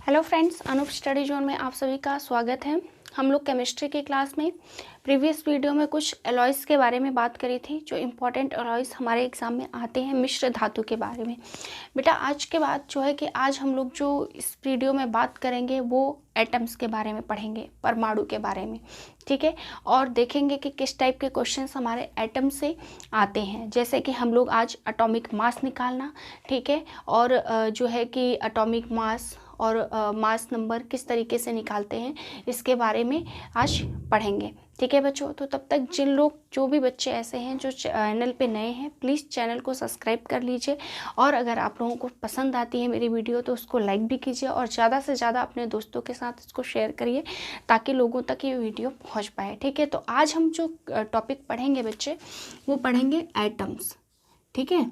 Hello friends, Anoop study zone में आप सभी का स्वागत है। हम लोग केमिस्ट्री की क्लास में प्रीवियस वीडियो में कुछ एलॉयज़ के बारे में बात करी थी, जो इम्पोर्टेंट एलॉयज़ हमारे एग्जाम में आते हैं मिश्र धातु के बारे में। बेटा आज के बाद जो है कि आज हम लोग जो इस वीडियो में बात करेंगे वो एटम्स के बारे में पढ़ेंगे, परमाणु के बारे में, ठीक है। और देखेंगे कि किस टाइप के क्वेश्चंस हमारे एटम से आते हैं, जैसे कि हम लोग आज एटॉमिक मास निकालना, ठीक है, और जो है कि एटॉमिक मास और मास नंबर किस तरीके से निकालते हैं इसके बारे में आज पढ़ेंगे, ठीक है बच्चों। तो तब तक जो भी बच्चे ऐसे हैं जो चैनल पे नए हैं, प्लीज़ चैनल को सब्सक्राइब कर लीजिए, और अगर आप लोगों को पसंद आती है मेरी वीडियो तो उसको लाइक भी कीजिए, और ज़्यादा से ज़्यादा अपने दोस्तों के साथ इसको शेयर करिए ताकि लोगों तक ये वीडियो पहुँच पाए, ठीक है। तो आज हम जो टॉपिक पढ़ेंगे बच्चे वो पढ़ेंगे एटम्स, ठीक है,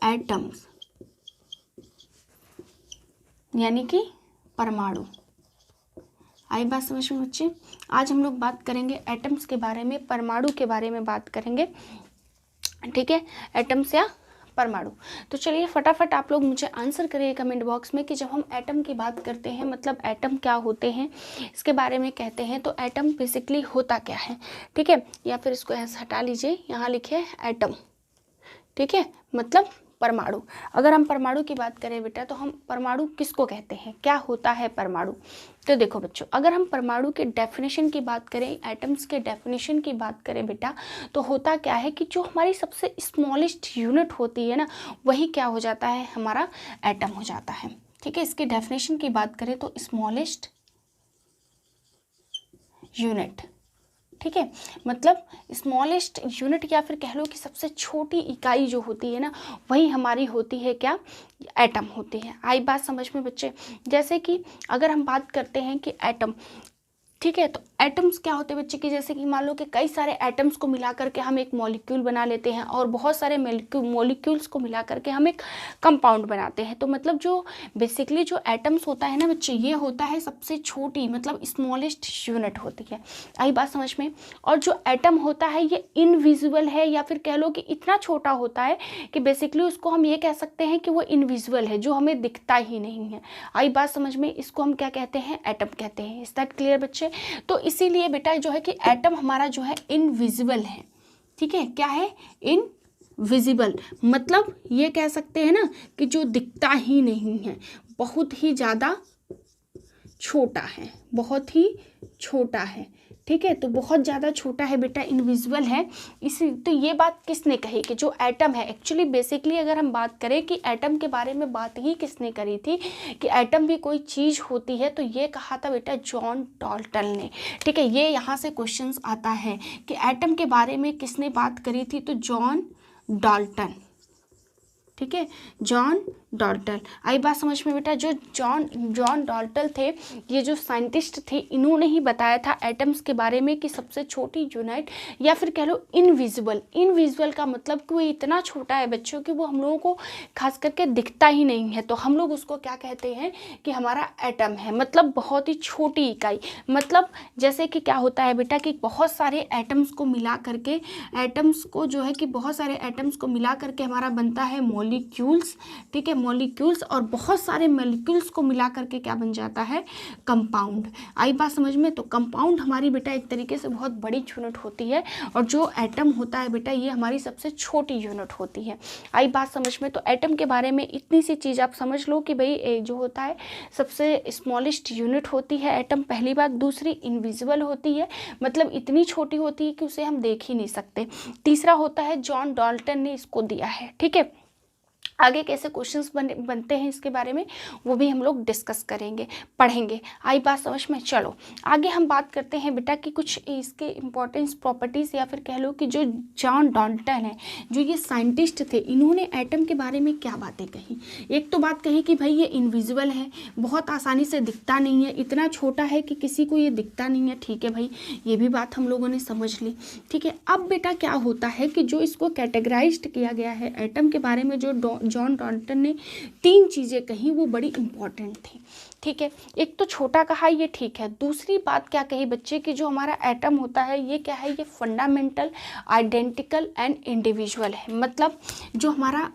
एटम्स यानी कि परमाणु। आई बात समझ में बच्चे? आज हम लोग बात करेंगे एटम्स के बारे में, परमाणु के बारे में बात करेंगे, ठीक है, एटम्स या परमाणु। तो चलिए फटाफट आप लोग मुझे आंसर करिए कमेंट बॉक्स में कि जब हम एटम की बात करते हैं मतलब एटम क्या होते हैं इसके बारे में कहते हैं, तो एटम बेसिकली होता क्या है, ठीक है। या फिर इसको ऐसे हटा लीजिए, यहाँ लिखिए एटम, ठीक है, मतलब परमाणु। अगर हम परमाणु की बात करें बेटा तो हम परमाणु किसको कहते हैं, क्या होता है परमाणु? तो देखो बच्चों, अगर हम परमाणु के डेफिनेशन की बात करें, एटम्स के डेफिनेशन की बात करें बेटा, तो होता क्या है कि जो हमारी सबसे स्मॉलेस्ट यूनिट होती है ना, वही क्या हो जाता है, हमारा एटम हो जाता है, ठीक है। इसकी डेफिनेशन की बात करें तो स्मॉलेस्ट यूनिट, ठीक है, मतलब स्मॉलेस्ट यूनिट या फिर कह लो कि सबसे छोटी इकाई जो होती है ना, वही हमारी होती है क्या, एटम होती है। आई बात समझ में बच्चे? जैसे कि अगर हम बात करते हैं कि एटम, ठीक है, तो एटम्स क्या होते हैं बच्चे की, जैसे कि मान लो कि कई सारे एटम्स को मिला करके हम एक मॉलिक्यूल बना लेते हैं, और बहुत सारे मॉलिक्यूल्स को मिला करके हम एक कंपाउंड बनाते हैं। तो मतलब जो बेसिकली जो एटम्स होता है ना बच्चे, ये होता है सबसे छोटी, मतलब स्मॉलेस्ट यूनिट होती है। आई बात समझ में? और जो एटम होता है ये इनविजिबल है, या फिर कह लो कि इतना छोटा होता है कि बेसिकली उसको हम ये कह सकते हैं कि वो इनविजिबल है, जो हमें दिखता ही नहीं है। आई बात समझ में? इसको हम क्या कहते हैं, एटम कहते हैं। इज दैट क्लियर बच्चे? तो इसीलिए बेटा जो है कि एटम हमारा जो है इनविजिबल है, ठीक है। क्या है? इनविजिबल, मतलब ये कह सकते हैं ना कि जो दिखता ही नहीं है, बहुत ही ज़्यादा छोटा है, बहुत ही छोटा है, ठीक है। तो बहुत ज़्यादा छोटा है बेटा, इनविजिबल है। इसी तो ये बात किसने कही कि जो एटम है, एक्चुअली बेसिकली अगर हम बात करें कि एटम के बारे में बात ही किसने करी थी कि एटम भी कोई चीज़ होती है, तो ये कहा था बेटा जॉन डाल्टन ने, ठीक है। ये यहाँ से क्वेश्चंस आता है कि एटम के बारे में किसने बात करी थी, तो जॉन डाल्टन, ठीक है, जॉन डाल्टन। आई बात समझ में बेटा? जो जॉन डाल्टन थे, ये जो साइंटिस्ट थे, इन्होंने ही बताया था एटम्स के बारे में कि सबसे छोटी यूनिट या फिर कह लो इनविजिबल का मतलब कि वो इतना छोटा है बच्चों कि वो हम लोगों को खास करके दिखता ही नहीं है, तो हम लोग उसको क्या कहते हैं कि हमारा एटम है, मतलब बहुत ही छोटी इकाई। मतलब जैसे कि क्या होता है बेटा कि बहुत सारे एटम्स को मिला करके, एटम्स को जो है कि बहुत सारे एटम्स को मिला करके हमारा बनता है मॉलिक्यूल्स, ठीक है, मॉलिक्यूल्स, और बहुत सारे मॉलिक्यूल्स को मिला करके क्या बन जाता है, कंपाउंड। आई बात समझ में? तो कंपाउंड हमारी बेटा एक तरीके से बहुत बड़ी यूनिट होती है, और जो एटम होता है बेटा ये हमारी सबसे छोटी यूनिट होती है। आई बात समझ में? तो एटम के बारे में इतनी सी चीज़ आप समझ लो कि भाई जो होता है सबसे स्मॉलेस्ट यूनिट होती है एटम, पहली बात। दूसरी, इनविजिबल होती है, मतलब इतनी छोटी होती है कि उसे हम देख ही नहीं सकते। तीसरा होता है जॉन डाल्टन ने इसको दिया है, ठीक है। आगे कैसे क्वेश्चंस बनते हैं इसके बारे में वो भी हम लोग डिस्कस करेंगे, पढ़ेंगे। आई बात समझ में? चलो आगे हम बात करते हैं बेटा कि कुछ इसके इम्पोर्टेंस प्रॉपर्टीज़, या फिर कह लो कि जो जॉन डाल्टन है, जो ये साइंटिस्ट थे, इन्होंने एटम के बारे में क्या बातें कही। एक तो बात कही कि भाई ये इनविजिबल है, बहुत आसानी से दिखता नहीं है, इतना छोटा है कि किसी को ये दिखता नहीं है, ठीक है भाई, ये भी बात हम लोगों ने समझ ली, ठीक है। अब बेटा क्या होता है कि जो इसको कैटेगराइज्ड किया गया है एटम के बारे में, जो जॉन डाल्टन ने 3 चीज़ें कही वो बड़ी इंपॉर्टेंट थी, ठीक है। एक तो छोटा कहा, ये ठीक है। दूसरी बात क्या कही बच्चे कि जो हमारा एटम होता है ये क्या है, ये फंडामेंटल, आइडेंटिकल एंड इंडिविजुअल है। मतलब जो हमारा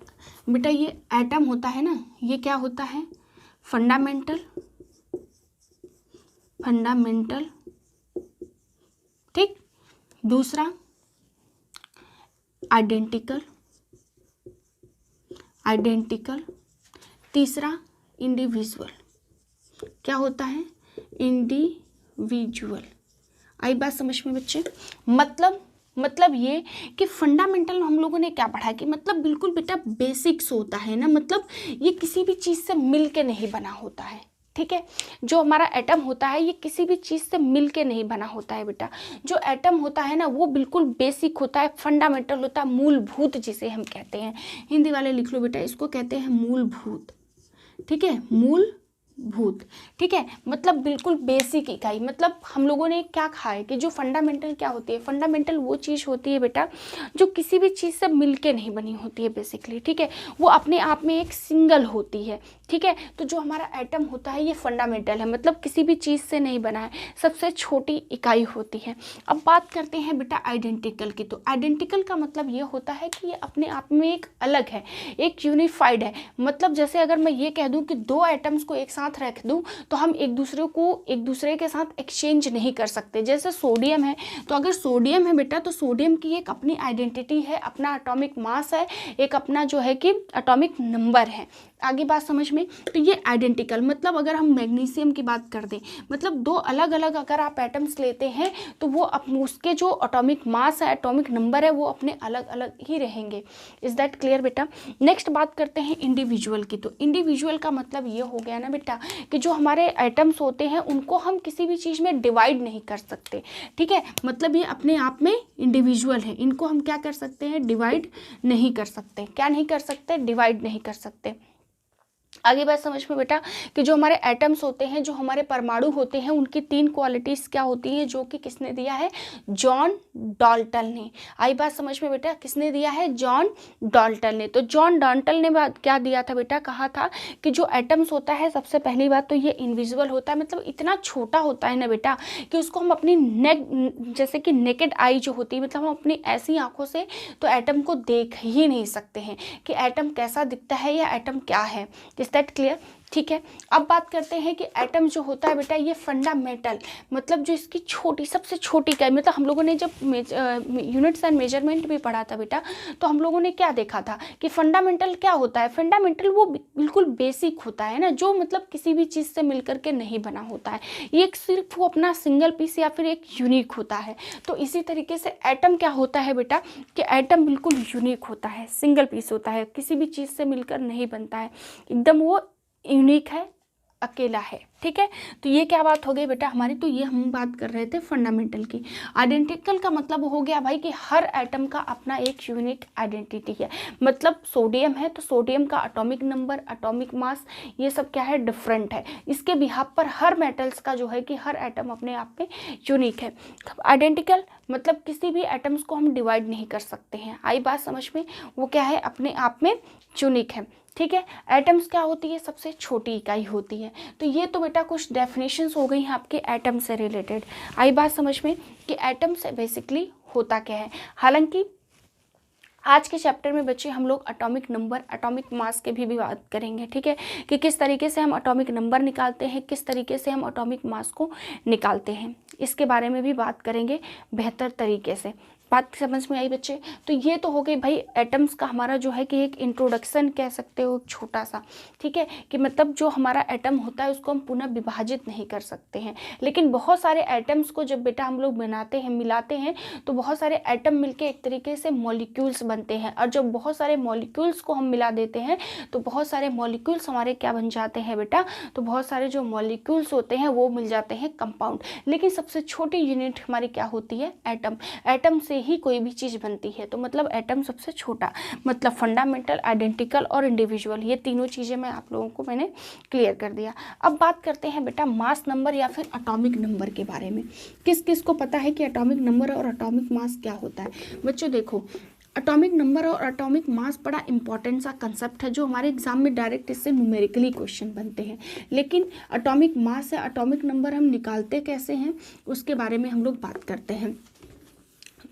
बेटा ये एटम होता है ना, ये क्या होता है, फंडामेंटल, फंडामेंटल, ठीक। दूसरा आइडेंटिकल, आइडेंटिकल। तीसरा इंडिविजुअल। क्या होता है? इंडिविजुअल। आई बात समझ में बच्चे? मतलब ये कि फंडामेंटल हम लोगों ने क्या पढ़ा कि मतलब बिल्कुल बेटा बेसिक्स होता है ना, मतलब ये किसी भी चीज़ से मिल के नहीं बना होता है, ठीक है। जो हमारा एटम होता है ये किसी भी चीज़ से मिल के नहीं बना होता है बेटा। जो एटम होता है ना वो बिल्कुल बेसिक होता है, फंडामेंटल होता है, मूलभूत जिसे हम कहते हैं। हिंदी वाले लिख लो बेटा, इसको कहते हैं मूलभूत, ठीक है, मूलभूत, ठीक है। मतलब बिल्कुल बेसिक इकाई। मतलब हम लोगों ने क्या कहा है कि जो फंडामेंटल क्या होती है? फंडामेंटल वो चीज़ होती है बेटा जो किसी भी चीज़ से मिलके नहीं बनी होती है बेसिकली, ठीक है। वो अपने आप में एक सिंगल होती है, ठीक है। तो जो हमारा एटम होता है ये फंडामेंटल है, मतलब किसी भी चीज़ से नहीं बना है, सबसे छोटी इकाई होती है। अब बात करते हैं बेटा आइडेंटिकल की। तो आइडेंटिकल का मतलब ये होता है कि ये अपने आप में एक अलग है, एक यूनिफाइड है। मतलब जैसे अगर मैं ये कह दूं कि दो एटम्स को एक साथ रख दूं तो हम एक दूसरे के साथ एक्सचेंज नहीं कर सकते। जैसे सोडियम है, तो अगर सोडियम है बेटा तो सोडियम की एक अपनी आइडेंटिटी है, अपना एटॉमिक मास है, एक अपना जो है कि एटॉमिक नंबर है। आगे बात समझ में? तो ये आइडेंटिकल। मतलब अगर हम मैग्नीशियम की बात कर दें, मतलब दो अलग अलग अगर आप एटम्स लेते हैं तो वो उसके जो एटॉमिक मास है, एटॉमिक नंबर है, वो अपने अलग अलग ही रहेंगे। इज दैट क्लियर बेटा? नेक्स्ट बात करते हैं इंडिविजुअल की। तो इंडिविजुअल का मतलब ये हो गया ना बेटा कि जो हमारे एटम्स होते हैं उनको हम किसी भी चीज़ में डिवाइड नहीं कर सकते, ठीक है। मतलब ये अपने आप में इंडिविजुअल है, इनको हम क्या कर सकते हैं? डिवाइड नहीं कर सकते। क्या नहीं कर सकते? डिवाइड नहीं कर सकते। आगे बात समझ में बेटा कि जो हमारे एटम्स होते हैं, जो हमारे परमाणु होते हैं, उनकी 3 क्वालिटीज क्या होती हैं जो कि किसने दिया है? जॉन डाल्टन ने। आई बात समझ में बेटा? किसने दिया है? जॉन डाल्टन ने। तो जॉन डाल्टन ने क्या दिया था बेटा? कहा था कि जो एटम्स होता है सबसे पहली बात तो ये इनविजिबल होता है, मतलब इतना छोटा होता है ना बेटा कि उसको हम अपनी जैसे कि नेकेड आई जो होती है, मतलब हम अपनी ऐसी आंखों से तो एटम को देख ही नहीं सकते हैं कि एटम कैसा दिखता है या एटम क्या है। Is that clear? ठीक है। अब बात करते हैं कि एटम जो होता है बेटा ये फंडामेंटल, मतलब जो इसकी छोटी सबसे छोटी इकाई, मतलब हम लोगों ने जब यूनिट्स एंड मेजरमेंट भी पढ़ा था बेटा तो हम लोगों ने क्या देखा था कि फंडामेंटल क्या होता है? फंडामेंटल वो बिल्कुल बेसिक होता है ना, जो मतलब किसी भी चीज़ से मिलकर के नहीं बना होता है, ये एक सिर्फ वो अपना सिंगल पीस या फिर एक यूनिक होता है। तो इसी तरीके से एटम क्या होता है बेटा कि एटम बिल्कुल यूनिक होता है, सिंगल पीस होता है, किसी भी चीज़ से मिलकर नहीं बनता है, एकदम वो यूनिक है, अकेला है, ठीक है। तो ये क्या बात हो गई बेटा हमारी? तो ये हम बात कर रहे थे फंडामेंटल की। आइडेंटिकल का मतलब हो गया भाई कि हर एटम का अपना एक यूनिक आइडेंटिटी है। मतलब सोडियम है तो सोडियम का एटॉमिक नंबर, एटॉमिक मास, ये सब क्या है? डिफरेंट है। इसके बिहाफ पर हर मेटल्स का जो है कि हर एटम अपने आप में यूनिक है। आइडेंटिकल मतलब किसी भी एटम्स को हम डिवाइड नहीं कर सकते हैं। आई बात समझ में? वो क्या है? अपने आप में यूनिक है, ठीक है। एटम्स क्या होती है? सबसे छोटी इकाई होती है। तो ये तो बेटा कुछ डेफिनेशंस हो गई हैं आपके एटम से रिलेटेड। आई बात समझ में कि एटम से बेसिकली होता क्या है। हालांकि आज के चैप्टर में बच्चे हम लोग एटॉमिक नंबर, एटॉमिक मास के भी बात करेंगे, ठीक है, कि किस तरीके से हम एटॉमिक नंबर निकालते हैं, किस तरीके से हम एटॉमिक मास को निकालते हैं, इसके बारे में भी बात करेंगे बेहतर तरीके से। बात समझ में आई बच्चे? तो ये तो हो गई भाई एटम्स का हमारा जो है कि एक इंट्रोडक्शन कह सकते हो, छोटा सा, ठीक है, कि मतलब जो हमारा एटम होता है उसको हम पुनः विभाजित नहीं कर सकते हैं। लेकिन बहुत सारे एटम्स को जब बेटा हम लोग बनाते हैं, मिलाते हैं, तो बहुत सारे एटम मिलके एक तरीके से मॉलिक्यूल्स बनते हैं। और जब बहुत सारे मॉलिक्यूल्स को हम मिला देते हैं तो बहुत सारे मॉलिक्यूल्स हमारे क्या बन जाते हैं बेटा? तो बहुत सारे जो मॉलिक्यूल्स होते हैं वो मिल जाते हैं कंपाउंड। लेकिन सबसे छोटी यूनिट हमारी क्या होती है? एटम। एटम से ही कोई भी चीज़ बनती है। तो मतलब एटम सबसे छोटा, मतलब फंडामेंटल, आइडेंटिकल और इंडिविजुअल, ये तीनों चीज़ें मैं आप लोगों को मैंने क्लियर कर दिया। अब बात करते हैं बेटा मास नंबर या फिर एटॉमिक नंबर के बारे में। किस किस को पता है कि एटॉमिक नंबर और एटॉमिक मास क्या होता है? बच्चों देखो, एटॉमिक नंबर और एटॉमिक मास बड़ा इंपॉर्टेंट सा कंसेप्ट है जो हमारे एग्जाम में डायरेक्ट इससे न्यूमेरिकली क्वेश्चन बनते हैं। लेकिन एटॉमिक मास या एटॉमिक नंबर हम निकालते कैसे हैं उसके बारे में हम लोग बात करते हैं।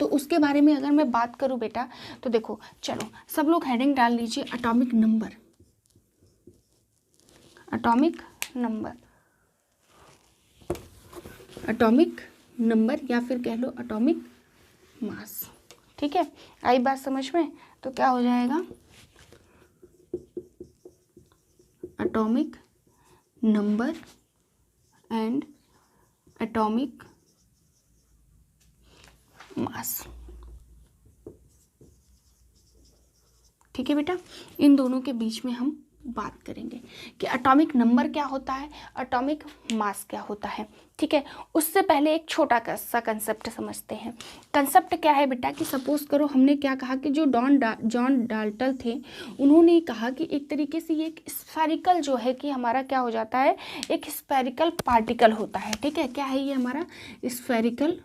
तो उसके बारे में अगर मैं बात करूं बेटा तो देखो, चलो सब लोग हेडिंग डाल लीजिए atomic number. Atomic number atomic number या फिर कह लो एटॉमिक मास। ठीक है, आई बात समझ में? तो क्या हो जाएगा, atomic number and atomic mass. ठीक है बेटा, इन दोनों के बीच में हम बात करेंगे कि एटॉमिक नंबर क्या होता है, एटॉमिक मास क्या होता है। ठीक है, उससे पहले एक छोटा सा कंसेप्ट समझते हैं। कंसेप्ट क्या है बेटा कि सपोज करो हमने क्या कहा कि जो जॉन डाल्टन थे, उन्होंने कहा कि एक तरीके से ये एक स्फेरिकल जो है कि हमारा क्या हो जाता है, एक स्फेरिकल पार्टिकल होता है। ठीक है, क्या है ये हमारा स्फेरिकल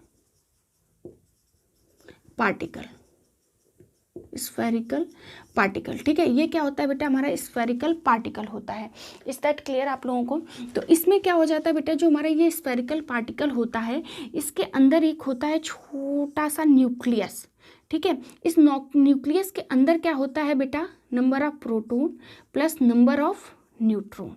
पार्टिकल, स्फेरिकल पार्टिकल। ठीक है, ये क्या होता है बेटा, हमारा स्फेरिकल पार्टिकल होता है। इज दैट क्लियर आप लोगों को? तो इसमें क्या हो जाता है बेटा, जो हमारा ये स्फेरिकल पार्टिकल होता है, इसके अंदर एक होता है छोटा सा न्यूक्लियस। ठीक है, इस न्यूक्लियस के अंदर क्या होता है बेटा, number of proton plus number of neutron.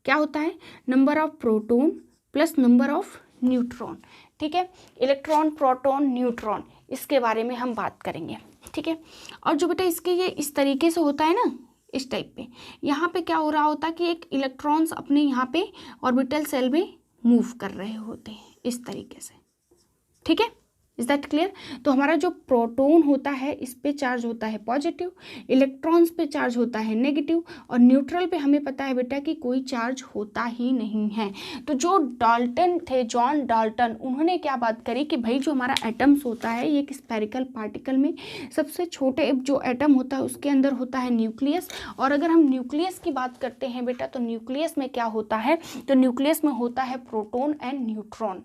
क्या होता है, number of proton plus number of neutron. ठीक है, इलेक्ट्रॉन, प्रोटॉन, न्यूट्रॉन, इसके बारे में हम बात करेंगे। ठीक है, और जो बेटा इसके ये इस तरीके से होता है ना, इस टाइप पे, यहाँ पे क्या हो रहा होता है कि एक इलेक्ट्रॉन्स अपने यहाँ पे ऑर्बिटल सेल में मूव कर रहे होते हैं इस तरीके से। ठीक है, इज दैट क्लियर? तो हमारा जो प्रोटॉन होता है इस पे चार्ज होता है पॉजिटिव, इलेक्ट्रॉन्स पे चार्ज होता है नेगेटिव, और न्यूट्रल पे हमें पता है बेटा कि कोई चार्ज होता ही नहीं है। तो जो डाल्टन थे, जॉन डाल्टन, उन्होंने क्या बात करी कि भाई जो हमारा एटम्स होता है, ये एक स्फेरिकल पार्टिकल में सबसे छोटे जो एटम होता है उसके अंदर होता है न्यूक्लियस। और अगर हम न्यूक्लियस की बात करते हैं बेटा, तो न्यूक्लियस में क्या होता है, तो न्यूक्लियस में होता है प्रोटॉन एंड न्यूट्रॉन।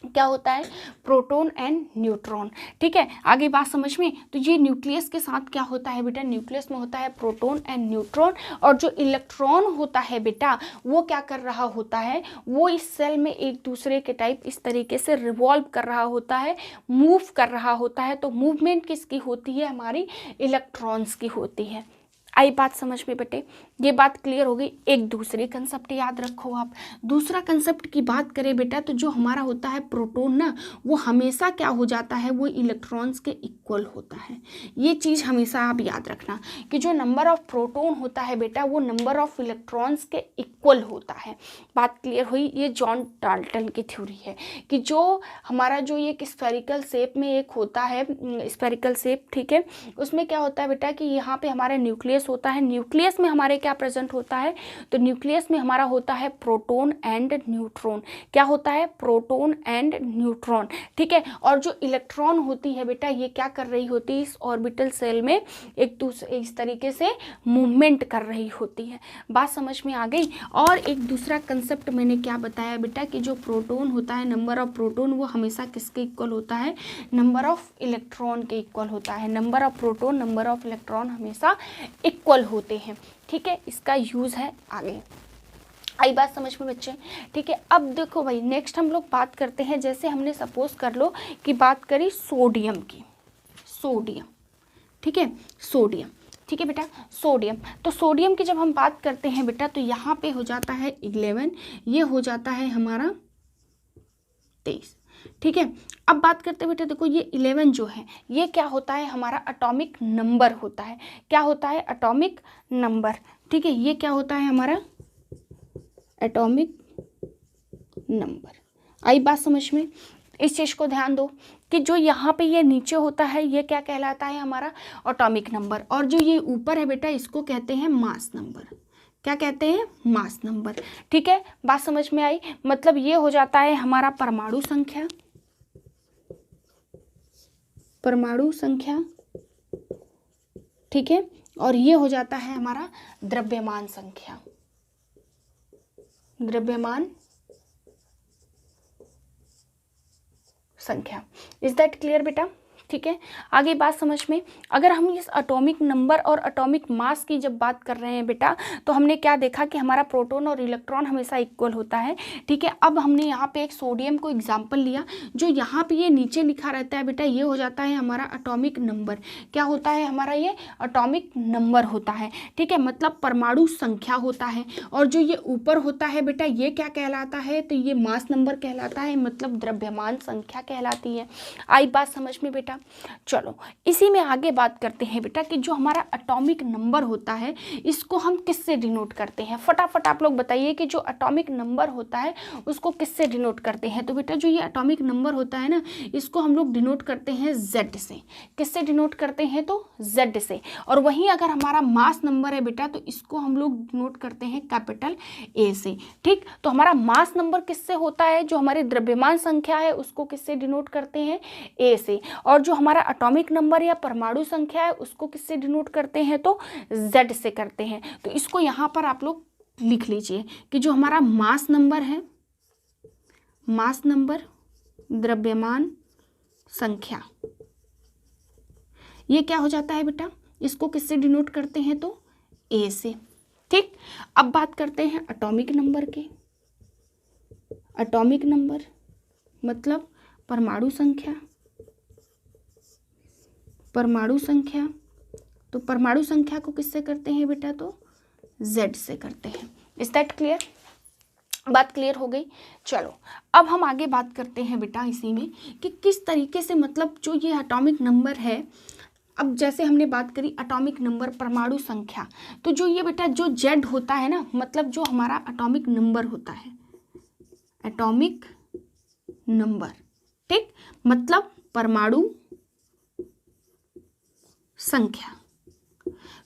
क्या होता है, प्रोटॉन एंड न्यूट्रॉन। ठीक है, आगे बात समझ में? तो ये न्यूक्लियस के साथ क्या होता है बेटा, न्यूक्लियस में होता है प्रोटॉन एंड न्यूट्रॉन, और जो इलेक्ट्रॉन होता है बेटा, वो क्या कर रहा होता है, वो इस सेल में एक दूसरे के टाइप इस तरीके से रिवॉल्व कर रहा होता है, मूव कर रहा होता है। तो मूवमेंट किसकी होती है, हमारी इलेक्ट्रॉन्स की होती है। आई बात समझ में बेटे? ये बात क्लियर हो गई। एक दूसरी कंसेप्ट याद रखो आप। दूसरा कंसेप्ट की बात करें बेटा, तो जो हमारा होता है प्रोटॉन ना, वो हमेशा क्या हो जाता है, वो इलेक्ट्रॉन्स के इक्वल होता है। ये चीज़ हमेशा आप याद रखना कि जो नंबर ऑफ प्रोटॉन होता है बेटा, वो नंबर ऑफ इलेक्ट्रॉन्स के इक्वल होता है। बात क्लियर हुई? ये जॉन डाल्टन की थ्योरी है कि जो हमारा जो ये स्फेरिकल शेप में एक होता है, स्फेरिकल शेप, ठीक है, उसमें क्या होता है बेटा कि यहाँ पे हमारा न्यूक्लियस होता है। न्यूक्लियस में हमारे क्या प्रेजेंट होता है, तो न्यूक्लियस में हमारा होता है प्रोटॉन एंड न्यूट्रॉन। क्या होता है, प्रोटॉन एंड न्यूट्रॉन। ठीक है, और जो इलेक्ट्रॉन होती है बेटा, ये क्या कर रही होती है, इस ऑर्बिटल सेल में एक दूसरे इस तरीके से मूवमेंट कर रही होती है। बात समझ में आ गई? और एक दूसरा कंसेप्ट मैंने क्या बताया बेटा कि जो प्रोटॉन होता है, नंबर ऑफ प्रोटॉन, वो हमेशा किसके इक्वल होता है, नंबर ऑफ इलेक्ट्रॉन के इक्वल होता है। Number of proton, number of electron हमेशा इक्वल होते हैं। ठीक है, इसका यूज है आगे। आई बात समझ में बच्चे? ठीक है, अब देखो भाई, नेक्स्ट हम लोग बात करते हैं, जैसे हमने सपोज कर लो कि बात करी सोडियम की, सोडियम। ठीक है, सोडियम। ठीक है बेटा, सोडियम। तो सोडियम की जब हम बात करते हैं बेटा, तो यहाँ पे हो जाता है 11, ये हो जाता है हमारा 23। ठीक है, अब बात करते बेटा, देखो ये 11 जो है, ये क्या होता है, हमारा एटॉमिक नंबर होता है। क्या होता है, एटॉमिक नंबर। ठीक है, ये क्या होता है, हमारा एटॉमिक नंबर। आई बात समझ में? इस चीज़ को ध्यान दो कि जो यहाँ पे ये नीचे होता है, ये क्या कहलाता है, हमारा एटॉमिक नंबर, और जो ये ऊपर है बेटा, इसको कहते हैं मास नंबर। क्या कहते हैं, मास नंबर। ठीक है, बात समझ में आई? मतलब ये हो जाता है हमारा परमाणु संख्या, परमाणु संख्या। ठीक है, और ये हो जाता है हमारा द्रव्यमान संख्या, द्रव्यमान संख्या। इज दैट क्लियर बेटा? ठीक है, आगे बात समझ में। अगर हम इस एटॉमिक नंबर और एटॉमिक मास की जब बात कर रहे हैं बेटा, तो हमने क्या देखा कि हमारा प्रोटॉन और इलेक्ट्रॉन हमेशा इक्वल होता है, ठीक है। अब हमने यहाँ पे एक सोडियम को एग्जाम्पल लिया, जो यहाँ पे ये नीचे लिखा रहता है बेटा, ये हो जाता है हमारा एटॉमिक नंबर। क्या होता है हमारा, ये एटॉमिक नंबर होता है, ठीक है, मतलब परमाणु संख्या होता है। और जो ये ऊपर होता है बेटा, ये क्या कहलाता है, तो ये मास नंबर कहलाता है, मतलब द्रव्यमान संख्या कहलाती है। आई बात समझ में बेटा। चलो इसी में आगे बात करते हैं बेटा कि जो हमारा एटॉमिक नंबर होता है इसको हम किससे डिनोट करते हैं। फटाफट आप लोग बताइए कि जो एटॉमिक नंबर होता है उसको किससे डिनोट करते हैं। तो बेटा जो ये एटॉमिक नंबर होता है ना, इसको हम लोग डिनोट करते हैं Z से। किससे डिनोट करते हैं, तो Z से। और वहीं अगर हमारा मास नंबर है बेटा, तो इसको हम लोग डिनोट करते हैं कैपिटल A से, ठीक। तो हमारा मास नंबर किससे होता है, जो हमारी द्रव्यमान संख्या है उसको किससे डिनोट करते हैं, A से। और जो हमारा एटॉमिक नंबर या परमाणु संख्या है उसको किससे डिनोट करते हैं, तो Z से करते हैं। तो इसको यहाँ पर आप लोग लिख लीजिए कि जो हमारा मास नंबर है, मास नंबर द्रव्यमान संख्या, ये क्या हो जाता है बेटा, इसको किससे डिनोट करते हैं, तो A से, ठीक। अब बात करते हैं एटॉमिक नंबर के। एटॉमिक नंबर मतलब परमाणु संख्या, परमाणु संख्या। तो परमाणु संख्या को किससे करते हैं बेटा, तो Z से करते हैं। इज दैट क्लियर, बात क्लियर हो गई। चलो अब हम आगे बात करते हैं बेटा इसी में कि किस तरीके से, मतलब जो ये एटॉमिक नंबर है, अब जैसे हमने बात करी एटॉमिक नंबर परमाणु संख्या, तो जो ये बेटा जो Z होता है ना, मतलब जो हमारा एटॉमिक नंबर होता है, एटॉमिक नंबर, ठीक, मतलब परमाणु संख्या।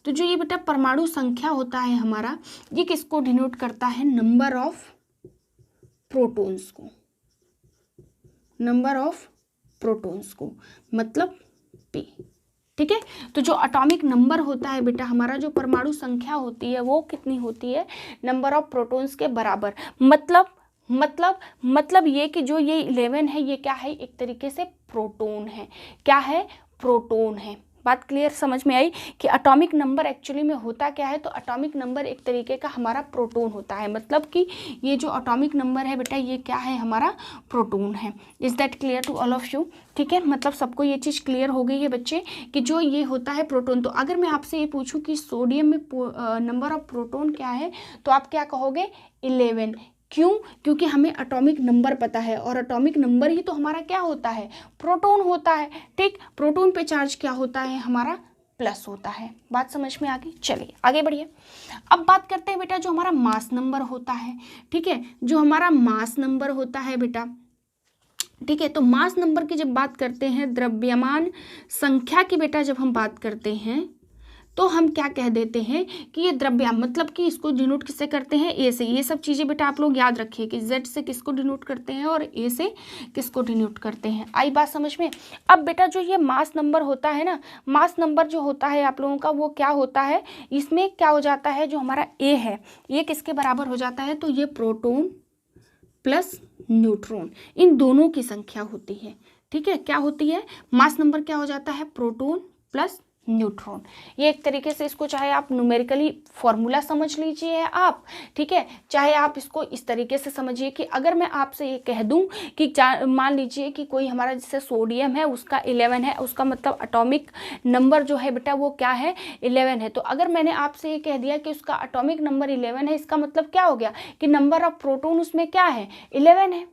तो जो ये बेटा परमाणु संख्या होता है हमारा, ये किसको डिनोट करता है, नंबर ऑफ प्रोटॉन्स को, नंबर ऑफ प्रोटॉन्स को, मतलब P, ठीक है। तो जो एटॉमिक नंबर होता है बेटा हमारा, जो परमाणु संख्या होती है वो कितनी होती है, नंबर ऑफ प्रोटॉन्स के बराबर। मतलब ये कि जो ये 11 है, ये क्या है, एक तरीके से प्रोटॉन है। क्या है, प्रोटॉन है। बात क्लियर समझ में आई कि एटॉमिक नंबर एक्चुअली में होता क्या है। तो एटॉमिक नंबर एक तरीके का हमारा प्रोटॉन होता है, मतलब कि ये जो एटॉमिक नंबर है बेटा, ये क्या है, हमारा प्रोटॉन है। Is that clear to all of you, ठीक है। मतलब सबको ये चीज़ क्लियर हो गई है बच्चे कि जो ये होता है प्रोटॉन। तो अगर मैं आपसे ये पूछूं कि सोडियम में नंबर ऑफ प्रोटॉन क्या है, तो आप क्या कहोगे, 11। क्यों, क्योंकि हमें एटॉमिक नंबर पता है, और एटॉमिक नंबर ही तो हमारा क्या होता है, प्रोटॉन होता है, ठीक। प्रोटॉन पे चार्ज क्या होता है, हमारा प्लस होता है। बात समझ में आ गई। चलिए आगे बढ़िए। अब बात करते हैं बेटा जो हमारा मास नंबर होता है, ठीक है। जो हमारा मास नंबर होता है बेटा, ठीक है, तो मास नंबर की जब बात करते हैं, द्रव्यमान संख्या की बेटा जब हम बात करते हैं, तो हम क्या कह देते हैं कि ये द्रव्यमान, मतलब कि इसको डिनोट किससे करते हैं, A से। ये सब चीज़ें बेटा आप लोग याद रखिए कि Z से किसको डिनोट करते हैं और A से किसको डिनोट करते हैं। आई बात समझ में। अब बेटा जो ये मास नंबर होता है ना, मास नंबर जो होता है आप लोगों का, वो क्या होता है, इसमें क्या हो जाता है, जो हमारा A है ये किसके बराबर हो जाता है, तो ये प्रोटॉन प्लस न्यूट्रॉन, इन दोनों की संख्या होती है, ठीक है। क्या होती है, मास नंबर क्या हो जाता है, प्रोटॉन प्लस न्यूट्रॉन। ये एक तरीके से इसको चाहे आप न्यूमेरिकली फॉर्मूला समझ लीजिए आप, ठीक है, चाहे आप इसको इस तरीके से समझिए कि अगर मैं आपसे ये कह दूं कि मान लीजिए कि कोई हमारा जैसे सोडियम है उसका 11 है, उसका मतलब एटॉमिक नंबर जो है बेटा वो क्या है, 11 है। तो अगर मैंने आपसे ये कह दिया कि उसका एटॉमिक नंबर 11 है, इसका मतलब क्या हो गया कि नंबर ऑफ प्रोटॉन उसमें क्या है, 11 है,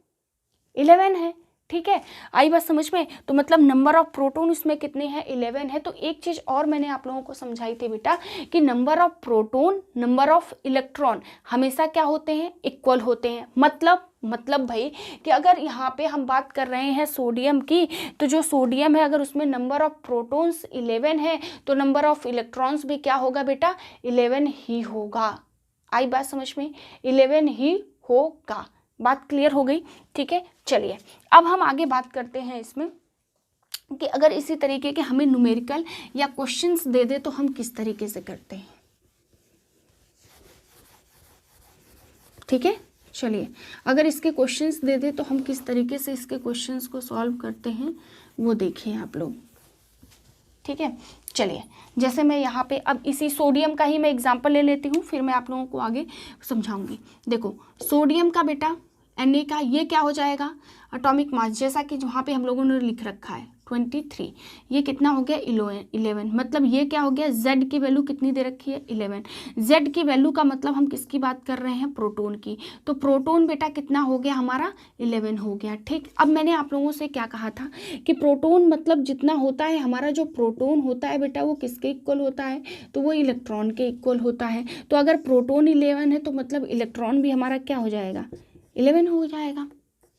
11 है, ठीक है। आई बात समझ में। तो मतलब नंबर ऑफ प्रोटॉन इसमें कितने हैं, 11 है। तो एक चीज और मैंने आप लोगों को समझाई थी बेटा कि number of proton, number of electron हमेशा क्या होते हैं, इक्वल होते हैं। मतलब भाई कि अगर यहाँ पे हम बात कर रहे हैं सोडियम की, तो जो सोडियम है अगर उसमें नंबर ऑफ प्रोटॉन्स 11 है, तो नंबर ऑफ इलेक्ट्रॉन्स भी क्या होगा बेटा, 11 ही होगा। आई बात समझ में, 11 ही होगा। बात क्लियर हो गई, ठीक है। चलिए अब हम आगे बात करते हैं इसमें कि अगर इसी तरीके के हमें न्यूमेरिकल या क्वेश्चंस दे दे तो हम किस तरीके से करते हैं, ठीक है। चलिए अगर इसके क्वेश्चंस दे दे तो हम किस तरीके से इसके क्वेश्चंस को सॉल्व करते हैं वो देखिए आप लोग। ठीक है। चलिए, जैसे मैं यहाँ पे अब इसी सोडियम का ही मैं एग्जांपल ले लेती हूँ, फिर मैं आप लोगों को आगे समझाऊंगी। देखो सोडियम का बेटा Na का ये क्या हो जाएगा, एटॉमिक मास, जैसा कि वहाँ पे हम लोगों ने लिख रखा है 23, ये कितना हो गया 11, मतलब ये क्या हो गया, Z की वैल्यू कितनी दे रखी है 11। Z की वैल्यू का मतलब हम किसकी बात कर रहे हैं, प्रोटोन की। तो प्रोटोन बेटा कितना हो गया हमारा 11 हो गया। ठीक, अब मैंने आप लोगों से क्या कहा था कि प्रोटोन मतलब जितना होता है हमारा जो प्रोटोन होता है बेटा वो किसके इक्वल होता है, तो वो इलेक्ट्रॉन के इक्वल होता है। तो अगर प्रोटोन 11 है तो मतलब इलेक्ट्रॉन भी हमारा क्या हो जाएगा 11 हो जाएगा।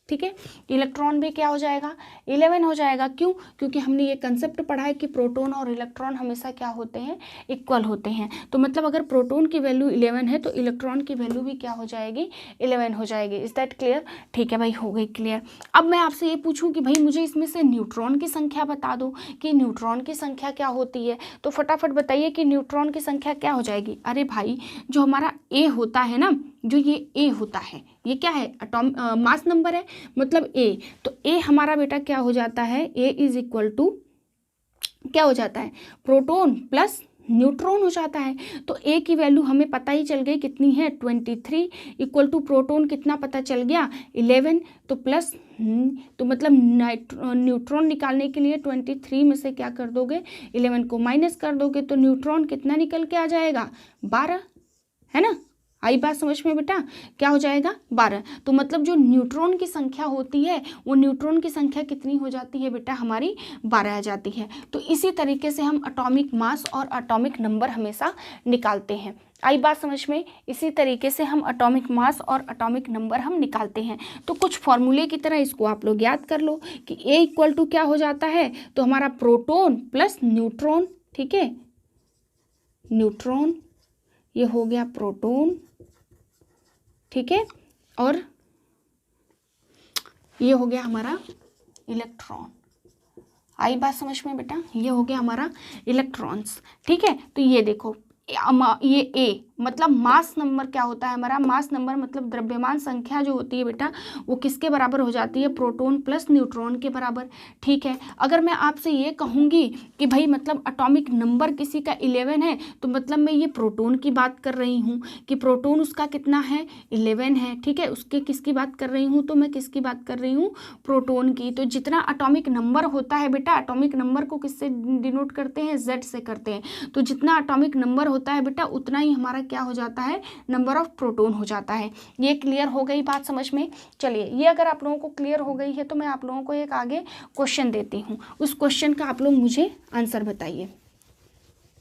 ठीक है, इलेक्ट्रॉन भी क्या हो जाएगा 11 हो जाएगा। क्यों, क्योंकि हमने ये कंसेप्ट पढ़ा है कि प्रोटोन और इलेक्ट्रॉन हमेशा क्या होते हैं, इक्वल होते हैं। तो मतलब अगर प्रोटोन की वैल्यू 11 है तो इलेक्ट्रॉन की वैल्यू भी क्या हो जाएगी 11 हो जाएगी। Is that clear? ठीक है भाई, हो गई क्लियर। अब मैं आपसे ये पूछूं कि भाई मुझे इसमें से न्यूट्रॉन की संख्या बता दो कि न्यूट्रॉन की संख्या क्या होती है। तो फटाफट बताइए कि न्यूट्रॉन की संख्या क्या हो जाएगी। अरे भाई, जो हमारा ए होता है ना, जो ये ए होता है ये क्या है, मास नंबर है, मतलब ए। तो ए हमारा बेटा क्या हो जाता है, ए इज इक्वल टू क्या हो जाता है, प्रोटोन प्लस न्यूट्रॉन हो जाता है। तो ए की वैल्यू हमें पता ही चल गई कितनी है 23, इक्वल टू प्रोटोन कितना पता चल गया 11। तो प्लस तो मतलब न्यूट्रॉन निकालने के लिए 23 में से क्या कर दोगे 11 को माइनस कर दोगे, तो न्यूट्रॉन कितना निकल के आ जाएगा 12, है ना। आई बात समझ में बेटा, क्या हो जाएगा 12। तो मतलब जो न्यूट्रॉन की संख्या होती है वो न्यूट्रॉन की संख्या कितनी हो जाती है बेटा हमारी 12 आ जाती है। तो इसी तरीके से हम एटॉमिक मास और एटॉमिक नंबर हमेशा निकालते हैं। आई बात समझ में, इसी तरीके से हम एटॉमिक मास और एटॉमिक नंबर हम निकालते हैं। तो कुछ फॉर्मूले की तरह इसको आप लोग याद कर लो कि ए इक्वल टू क्या हो जाता है, तो हमारा प्रोटोन प्लस न्यूट्रॉन, ठीक है, न्यूट्रॉन ये हो गया प्रोटोन, ठीक है, और ये हो गया हमारा इलेक्ट्रॉन। आई बात समझ में बेटा, ये हो गया हमारा इलेक्ट्रॉन्स। ठीक है, तो ये देखो ये ए मतलब मास नंबर क्या होता है हमारा, मास नंबर मतलब द्रव्यमान संख्या जो होती है बेटा वो किसके बराबर हो जाती है, प्रोटोन प्लस न्यूट्रॉन के बराबर। ठीक है, अगर मैं आपसे ये कहूँगी कि भाई मतलब एटॉमिक नंबर किसी का 11 है तो मतलब मैं ये प्रोटोन की बात कर रही हूँ कि प्रोटोन उसका कितना है 11 है। ठीक है, उसके किसकी बात कर रही हूँ, तो मैं किसकी बात कर रही हूँ, प्रोटोन की। तो जितना एटॉमिक नंबर होता है बेटा, एटॉमिक नंबर को किससे डिनोट करते हैं, जेड से करते हैं। तो जितना एटॉमिक नंबर होता है बेटा उतना ही हमारा क्या हो जाता है, नंबर ऑफ प्रोटोन हो जाता है। ये क्लियर हो गई बात समझ में। चलिए, ये अगर आप लोगों को क्लियर हो गई है तो मैं आप लोगों को एक आगे क्वेश्चन देती हूँ, उस क्वेश्चन का आप लोग मुझे आंसर बताइए।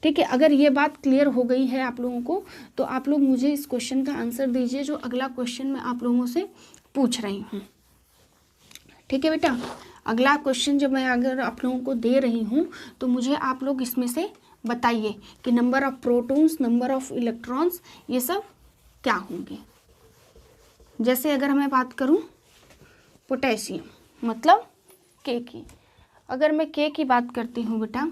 ठीक है, अगर ये बात क्लियर हो गई है आप लोगों को तो आप लोग मुझे इस क्वेश्चन का आंसर दीजिए जो अगला क्वेश्चन मैं आप लोगों से पूछ रही हूँ। ठीक है बेटा, अगला क्वेश्चन जब मैं अगर आप लोगों को दे रही हूँ तो मुझे आप लोग इसमें से बताइए कि number of protons, number of electrons, ये सब क्या होंगे। जैसे अगर मैं बात करूं पोटेशियम मतलब के की, अगर मैं के की बात करती हूं बेटा,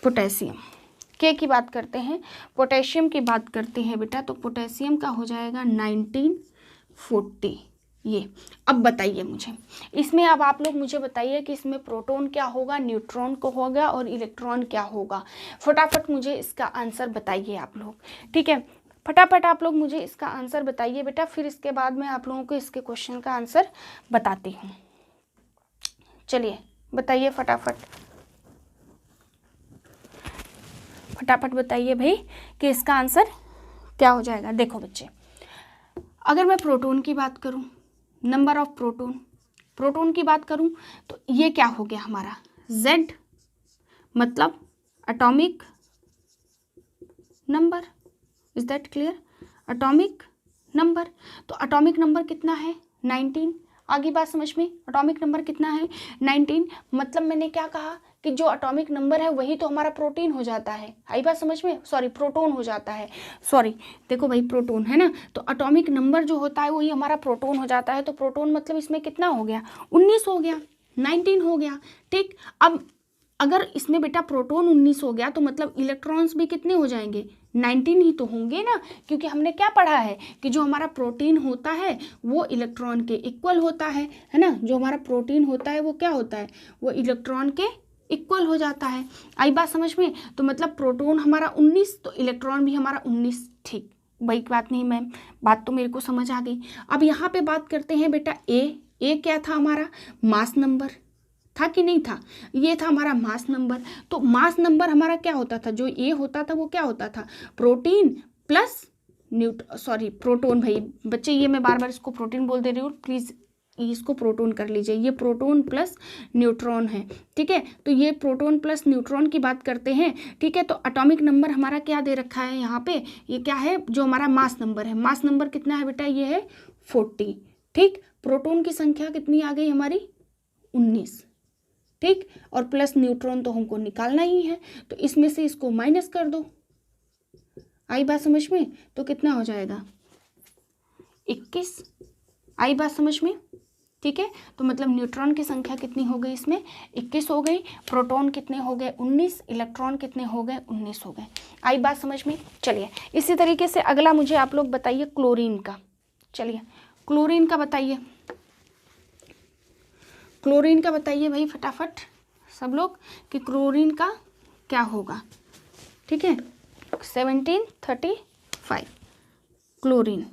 पोटेशियम के की बात करते हैं, पोटेशियम की बात करते हैं बेटा, तो पोटेशियम का हो जाएगा 1940। ये अब बताइए मुझे इसमें, अब आप लोग मुझे बताइए कि इसमें प्रोटॉन क्या होगा, न्यूट्रॉन को होगा और इलेक्ट्रॉन क्या होगा। फटाफट मुझे इसका आंसर बताइए आप लोग। ठीक है, फटाफट आप लोग मुझे इसका आंसर बताइए बेटा, फिर इसके बाद मैं आप लोगों को इसके क्वेश्चन का आंसर बताती हूँ। चलिए बताइए फटाफट, फटाफट बताइए भाई कि इसका आंसर क्या हो जाएगा। देखो बच्चे, अगर मैं प्रोटॉन की बात करूं, नंबर ऑफ प्रोटॉन की बात करूं तो ये क्या हो गया हमारा Z मतलब atomic number. Is that clear, atomic number. तो एटॉमिक नंबर कितना है 19। आगे बात समझ में, एटॉमिक नंबर कितना है 19। मतलब मैंने क्या कहा कि जो एटॉमिक नंबर है वही तो हमारा प्रोटीन हो जाता है। आई बात समझ में, सॉरी प्रोटॉन हो जाता है, सॉरी देखो भाई प्रोटॉन है ना, तो एटॉमिक नंबर जो होता है वही हमारा प्रोटॉन हो जाता है। तो प्रोटॉन मतलब इसमें कितना हो गया 19 हो गया, 19 हो गया। ठीक, अब अगर इसमें बेटा प्रोटॉन 19 हो गया तो मतलब इलेक्ट्रॉन्स भी कितने हो जाएंगे, 19 ही तो होंगे ना, क्योंकि हमने क्या पढ़ा है कि जो हमारा प्रोटीन होता है वो इलेक्ट्रॉन के इक्वल होता है ना। जो हमारा प्रोटीन होता है वो क्या होता है, वो इलेक्ट्रॉन के इक्वल हो जाता है। आई बात समझ में। तो मतलब प्रोटॉन हमारा 19 तो इलेक्ट्रॉन भी हमारा 19। ठीक, वही बात नहीं मैम, बात तो मेरे को समझ आ गई। अब यहाँ पे बात करते हैं बेटा ए क्या था हमारा, मास नंबर था कि नहीं था, ये था हमारा मास नंबर। तो मास नंबर हमारा क्या होता था, जो ए होता था वो क्या होता था, प्रोटीन प्लस प्रोटोन। भाई बच्चे ये मैं बार बार इसको प्रोटीन बोल दे रही हूँ, प्लीज़ इसको प्रोटोन कर लीजिए, ये प्रोटोन प्लस न्यूट्रॉन है। ठीक है, तो ये प्रोटोन प्लस न्यूट्रॉन की बात करते हैं। ठीक है, तो एटॉमिक नंबर हमारा क्या दे रखा है यहाँ पे, ये क्या है, जो हमारा मास नंबर है, मास नंबर कितना है बेटा, ये है 40। ठीक, प्रोटोन की संख्या कितनी आ गई हमारी, 19। ठीक, और प्लस न्यूट्रॉन तो हमको निकालना ही है, तो इसमें से इसको माइनस कर दो। आई बात समझ में, तो कितना हो जाएगा 21। आई बात समझ में। ठीक है, तो मतलब न्यूट्रॉन की संख्या कितनी हो गई इसमें, 21 हो गई। प्रोटॉन कितने हो गए, 19। इलेक्ट्रॉन कितने हो गए, 19 हो गए। आई बात समझ में। चलिए इसी तरीके से अगला मुझे आप लोग बताइए क्लोरीन का। चलिए क्लोरीन का बताइए, क्लोरीन का बताइए भाई फटाफट सब लोग कि क्लोरीन का क्या होगा। ठीक है, 1735 क्लोरीन।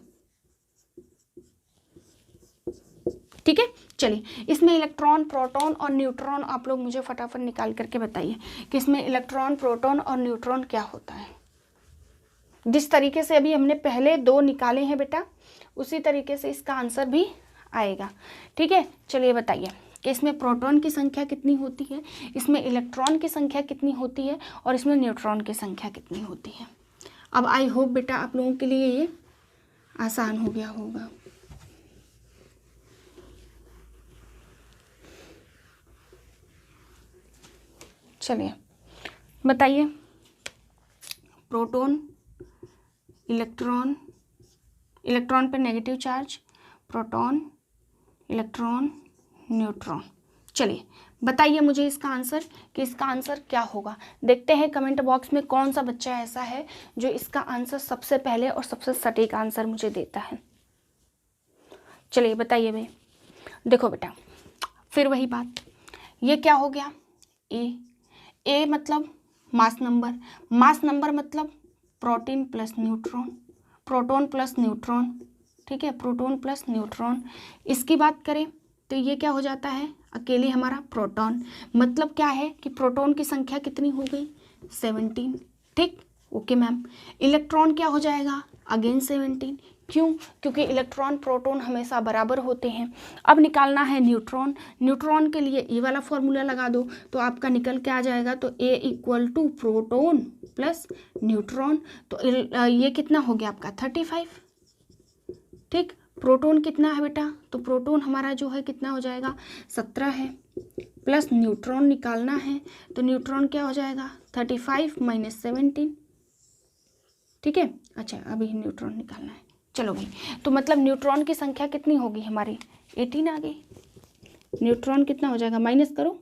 ठीक है, चलिए इसमें इलेक्ट्रॉन, प्रोटॉन और न्यूट्रॉन आप लोग मुझे फटाफट निकाल करके बताइए कि इसमें इलेक्ट्रॉन, प्रोटॉन और न्यूट्रॉन क्या होता है। जिस तरीके से अभी हमने पहले 2 निकाले हैं बेटा, उसी तरीके से इसका आंसर भी आएगा। ठीक है, चलिए बताइए कि इसमें प्रोटॉन की संख्या कितनी होती है, इसमें इलेक्ट्रॉन की संख्या कितनी होती है और इसमें न्यूट्रॉन की संख्या कितनी होती है। अब आई होप बेटा आप लोगों के लिए ये आसान हो गया होगा। चलिए बताइए, प्रोटॉन, इलेक्ट्रॉन, इलेक्ट्रॉन पे negative charge, proton, electron, neutron. चलिए बताइए मुझे इसका आंसर कि इसका आंसर क्या होगा। देखते हैं कमेंट बॉक्स में कौन सा बच्चा ऐसा है जो इसका आंसर सबसे पहले और सबसे सटीक आंसर मुझे देता है। चलिए बताइए भाई। देखो बेटा फिर वही बात, ये क्या हो गया, ए मतलब मास नंबर, मास नंबर मतलब protein plus neutron, proton plus neutron. ठीक है, प्रोटॉन प्लस न्यूट्रॉन। इसकी बात करें तो ये क्या हो जाता है, अकेले हमारा प्रोटॉन, मतलब क्या है कि प्रोटॉन की संख्या कितनी हो गई, 17। ठीक, ओके मैम। इलेक्ट्रॉन क्या हो जाएगा, अगेन 17। क्यों, क्योंकि इलेक्ट्रॉन प्रोटॉन हमेशा बराबर होते हैं। अब निकालना है न्यूट्रॉन, न्यूट्रॉन के लिए ये वाला फॉर्मूला लगा दो तो आपका निकल के आ जाएगा, तो A equal to proton plus neutron. तो ये कितना हो गया आपका 35। ठीक, प्रोटॉन कितना है बेटा, तो प्रोटॉन हमारा जो है कितना हो जाएगा 17 है, प्लस न्यूट्रॉन निकालना है तो न्यूट्रॉन क्या हो जाएगा 35 माइनस 17। ठीक है, अच्छा अभी न्यूट्रॉन निकालना है। चलो भाई, तो मतलब न्यूट्रॉन की संख्या कितनी होगी हमारी, 18 आ गई। न्यूट्रॉन कितना हो जाएगा, माइनस करो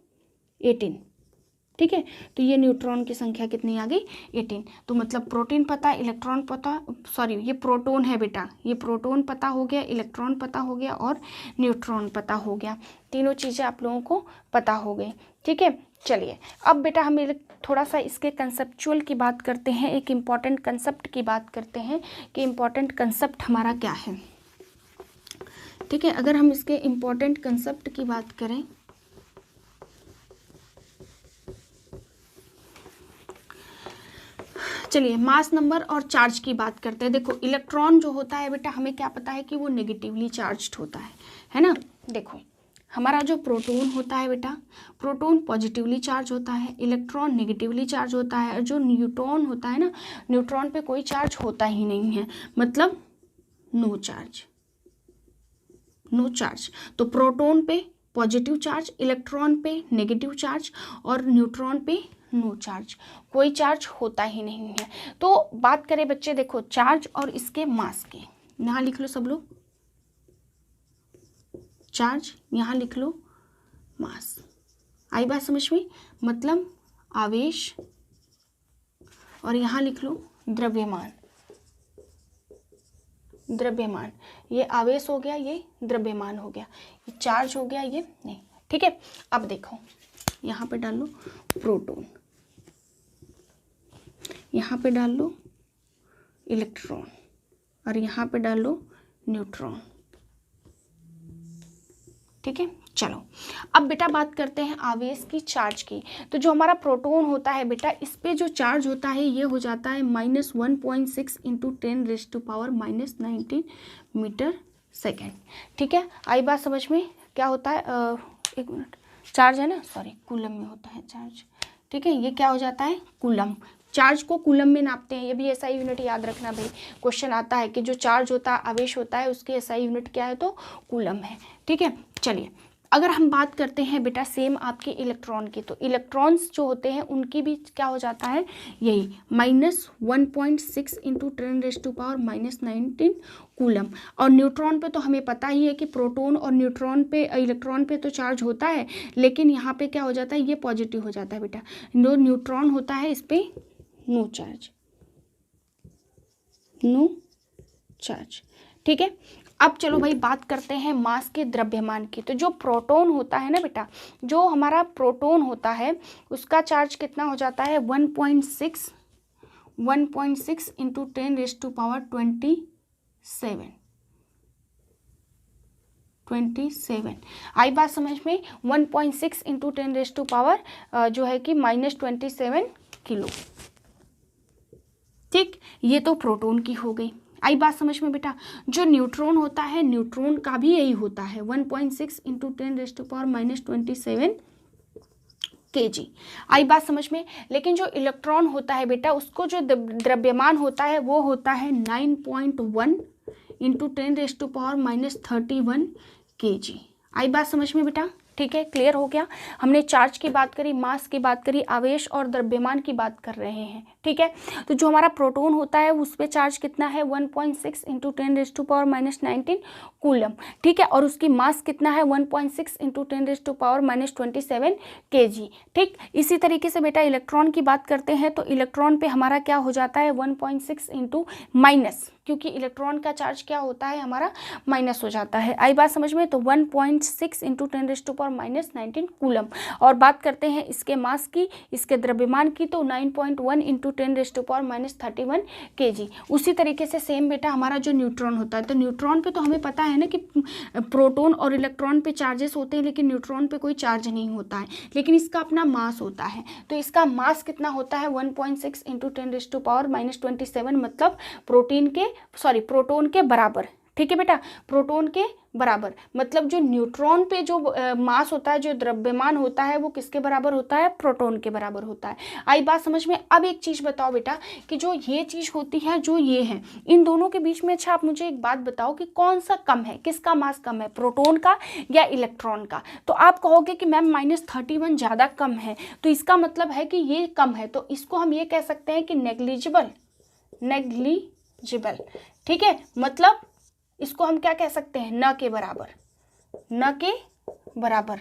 18। ठीक है, तो ये न्यूट्रॉन की संख्या कितनी आ गई, 18। तो मतलब प्रोटीन पता, इलेक्ट्रॉन पता, सॉरी ये प्रोटॉन है बेटा, ये प्रोटॉन पता हो गया, इलेक्ट्रॉन पता हो गया और न्यूट्रॉन पता हो गया। तीनों चीज़ें आप लोगों को पता हो गई। ठीक है, चलिए अब बेटा हम थोड़ा सा इसके कंसेप्चुअल की बात करते हैं, एक इम्पॉर्टेंट कंसेप्ट की बात करते हैं कि इम्पॉर्टेंट कंसेप्ट हमारा क्या है। ठीक है, अगर हम इसके इम्पॉर्टेंट कंसेप्ट की बात करें, चलिए मास नंबर और चार्ज की बात करते हैं। देखो इलेक्ट्रॉन जो होता है बेटा, हमें क्या पता है कि वो नेगेटिवली चार्ज्ड होता है ना। देखो हमारा जो प्रोटॉन होता है बेटा, प्रोटॉन पॉजिटिवली चार्ज होता है, इलेक्ट्रॉन नेगेटिवली चार्ज होता है, और जो न्यूट्रॉन होता है ना, न्यूट्रॉन पे कोई चार्ज होता ही नहीं है, मतलब नो चार्ज, नो चार्ज। तो प्रोटॉन पे पॉजिटिव चार्ज, इलेक्ट्रॉन पे नेगेटिव चार्ज और न्यूट्रॉन पे नो चार्ज, कोई चार्ज होता ही नहीं है। तो बात करें बच्चे, देखो चार्ज और इसके मास के, यहाँ लिख लो सब लोग, चार्ज यहाँ लिख लो, मास। आई बात समझ में, मतलब आवेश, और यहाँ लिख लो द्रव्यमान। द्रव्यमान, ये आवेश हो गया, ये द्रव्यमान हो गया, ये चार्ज हो गया, ये नहीं। ठीक है, अब देखो यहाँ पे डाल लो प्रोटॉन, यहाँ पे डाल लो इलेक्ट्रॉन, और यहाँ पे डाल लो न्यूट्रॉन। ठीक है, चलो अब बेटा बात करते हैं आवेश की, चार्ज की। तो जो हमारा प्रोटॉन होता है बेटा, इस पे जो चार्ज होता है ये हो जाता है -1.6 × 10⁻⁻19 मीटर सेकेंड। ठीक है, आई बात समझ में? क्या होता है, एक मिनट, चार्ज है ना, सॉरी कूलम में होता है चार्ज। ठीक है, ये क्या हो जाता है, कूलम। चार्ज को कूलम में नापते हैं, ये भी एसआई यूनिट याद रखना भाई, क्वेश्चन आता है कि जो चार्ज होता है, आवेश होता है, उसकी एसआई यूनिट क्या है, तो कूलम है। ठीक है, चलिए अगर हम बात करते हैं बेटा सेम आपके इलेक्ट्रॉन की, तो इलेक्ट्रॉन्स जो होते हैं उनकी भी क्या हो जाता है, यही -1.6 × 10⁻⁻19 कूलम। और न्यूट्रॉन पे तो हमें पता ही है कि प्रोटॉन और न्यूट्रॉन पे, इलेक्ट्रॉन पे तो चार्ज होता है, लेकिन यहाँ पे क्या हो जाता है, ये पॉजिटिव हो जाता है बेटा। जो न्यूट्रॉन होता है इस पे नो चार्ज, नो चार्ज। ठीक है, अब चलो भाई बात करते हैं मास के द्रव्यमान की। तो जो प्रोटॉन होता है ना बेटा, जो हमारा प्रोटॉन होता है उसका चार्ज कितना हो जाता है, 1.6 × 10⁻27। आई बात समझ में? 1.6 × 10⁻, जो है कि -27 किलो। ठीक, ये तो प्रोटॉन की हो गई। आई बात समझ में बेटा? जो न्यूट्रॉन होता है, न्यूट्रॉन का भी यही होता है 1.6 × 10⁻⁻27 kg। आई बात समझ में? लेकिन जो इलेक्ट्रॉन होता है बेटा, उसको जो द्रव्यमान होता है वो होता है 9.1 × 10⁻31 kg। आई बात समझ में बेटा? ठीक है, क्लियर हो गया। हमने चार्ज की बात करी, मास की बात करी, आवेश और द्रव्यमान की बात कर रहे हैं। ठीक है, तो जो हमारा प्रोटॉन होता है उस पे चार्ज कितना है, 1.6 × 10⁻⁻19 कूलम। ठीक है, और उसकी मास कितना है, 1.6 × 10⁻⁻27 kg। ठीक, इसी तरीके से बेटा इलेक्ट्रॉन की बात करते हैं, तो इलेक्ट्रॉन पे हमारा क्या हो जाता है, 1.6 × माइनस, क्योंकि इलेक्ट्रॉन का चार्ज क्या होता है हमारा, माइनस हो जाता है। आई बात समझ में? तो 1.6 × 10⁻⁻19 कूलम। और बात करते हैं इसके मास की, इसके द्रव्यमान की, तो 9.1 × 10⁻31 kg। उसी तरीके से सेम बेटा हमारा जो न्यूट्रॉन होता है, तो न्यूट्रॉन पे तो हमें पता है ना कि प्रोटॉन और इलेक्ट्रॉन पे चार्जेस होते हैं, लेकिन न्यूट्रॉन पे कोई चार्ज नहीं होता है, लेकिन इसका अपना मास होता है। तो इसका मास कितना होता है, 1.6 × 10⁻⁻27, मतलब प्रोटॉन के बराबर। ठीक है बेटा, प्रोटॉन के बराबर, मतलब जो न्यूट्रॉन पे जो मास होता है, जो द्रव्यमान होता है, वो किसके बराबर होता है, प्रोटॉन के बराबर होता है। आई बात समझ में? अब एक चीज बताओ बेटा कि जो ये चीज होती है, जो ये है, इन दोनों के बीच में अच्छा आप मुझे एक बात बताओ कि कौन सा कम है, किसका मास कम है, प्रोटॉन का या इलेक्ट्रॉन का? तो आप कहोगे कि मैम -31 ज़्यादा कम है, तो इसका मतलब है कि ये कम है, तो इसको हम ये कह सकते हैं कि नेग्लिजिबल। ठीक है, मतलब इसको हम क्या कह सकते हैं, न के बराबर, न के बराबर।